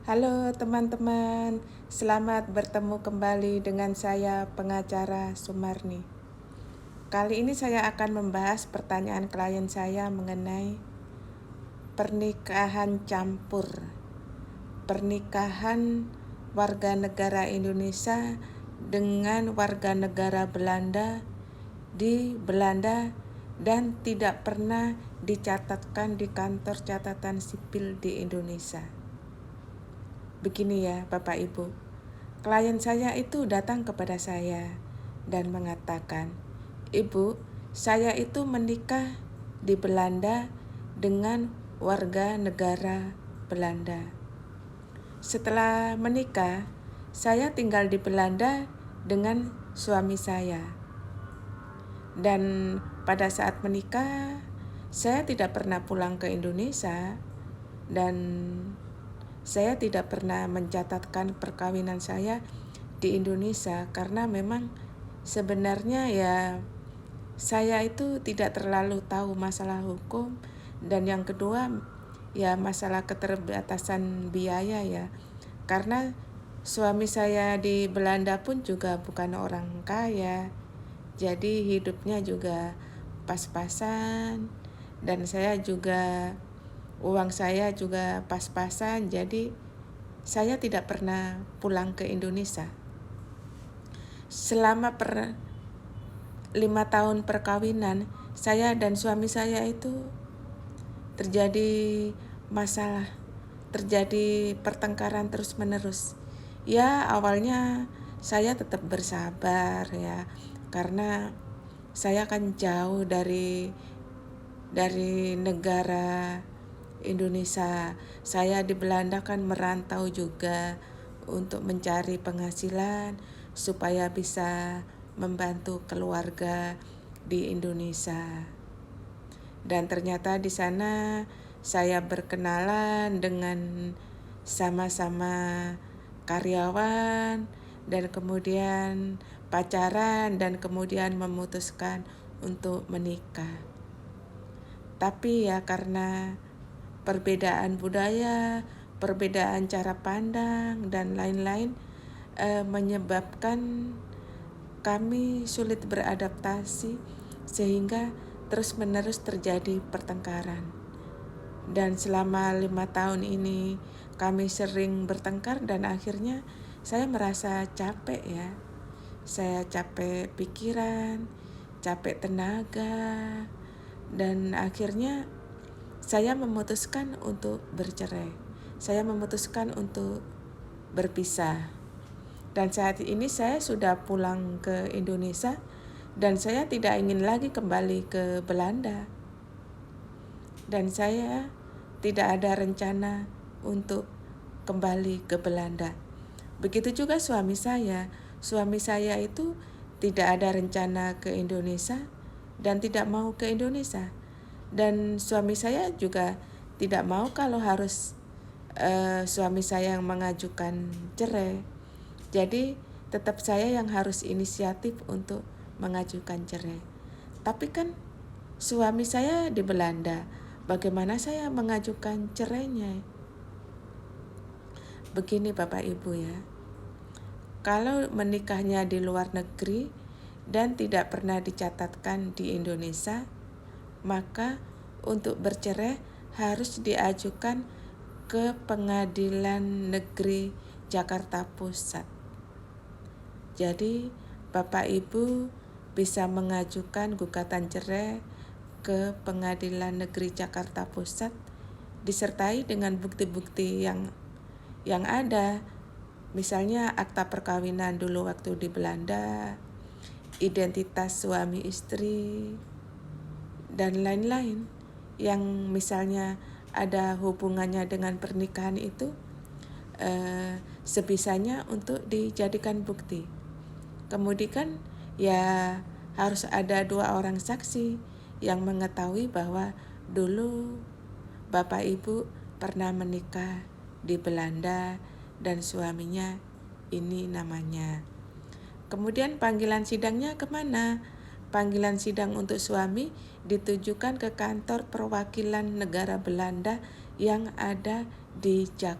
Halo teman-teman, selamat bertemu kembali dengan saya pengacara Sumarni. Kali ini saya akan membahas pertanyaan klien saya mengenai pernikahan campur. Pernikahan warga negara Indonesia dengan warga negara Belanda di Belanda dan tidak pernah dicatatkan di kantor catatan sipil di Indonesia. Begini ya Bapak Ibu, klien saya itu datang kepada saya dan mengatakan, "Ibu, saya itu menikah di Belanda dengan warga negara Belanda. Setelah menikah, saya tinggal di Belanda dengan suami saya. Dan pada saat menikah, saya tidak pernah pulang ke Indonesia dan saya tidak pernah mencatatkan perkawinan saya di Indonesia karena memang sebenarnya ya saya itu tidak terlalu tahu masalah hukum, dan yang kedua ya masalah keterbatasan biaya ya. Karena suami saya di Belanda pun juga bukan orang kaya. Jadi hidupnya juga pas-pasan, dan uang saya juga pas-pasan, jadi saya tidak pernah pulang ke Indonesia. Selama 5 tahun perkawinan, saya dan suami saya itu terjadi masalah, terjadi pertengkaran terus-menerus. Ya awalnya saya tetap bersabar ya, karena saya kan jauh dari negara Indonesia. Saya di Belanda kan merantau juga untuk mencari penghasilan supaya bisa membantu keluarga di Indonesia. Dan ternyata di sana saya berkenalan dengan sama-sama karyawan dan kemudian pacaran dan kemudian memutuskan untuk menikah. Tapi ya karena perbedaan budaya, perbedaan cara pandang dan lain-lain menyebabkan kami sulit beradaptasi sehingga terus-menerus terjadi pertengkaran. Dan selama 5 tahun ini kami sering bertengkar dan akhirnya saya merasa capek ya. Saya capek pikiran, capek tenaga, dan akhirnya saya memutuskan untuk bercerai. Saya memutuskan untuk berpisah. Dan saat ini saya sudah pulang ke Indonesia dan saya tidak ingin lagi kembali ke Belanda. Dan saya tidak ada rencana untuk kembali ke Belanda. Begitu juga suami saya. Suami saya itu tidak ada rencana ke Indonesia dan tidak mau ke Indonesia. Dan suami saya juga tidak mau kalau harus suami saya yang mengajukan cerai. Jadi tetap saya yang harus inisiatif untuk mengajukan cerai. Tapi kan suami saya di Belanda, bagaimana saya mengajukan cerainya? Begini Bapak Ibu ya, kalau menikahnya di luar negeri dan tidak pernah dicatatkan di Indonesia, maka untuk bercerai harus diajukan ke Pengadilan Negeri Jakarta Pusat. Jadi Bapak Ibu bisa mengajukan gugatan cerai ke Pengadilan Negeri Jakarta Pusat disertai dengan bukti-bukti yang ada. Misalnya akta perkawinan dulu waktu di Belanda, identitas suami istri, dan lain-lain yang misalnya ada hubungannya dengan pernikahan itu sebisanya untuk dijadikan bukti. Kemudian ya harus ada 2 orang saksi yang mengetahui bahwa dulu Bapak Ibu pernah menikah di Belanda dan suaminya ini namanya. Kemudian panggilan sidangnya kemana? Panggilan sidang untuk suami ditujukan ke kantor perwakilan negara Belanda yang ada di Jakarta.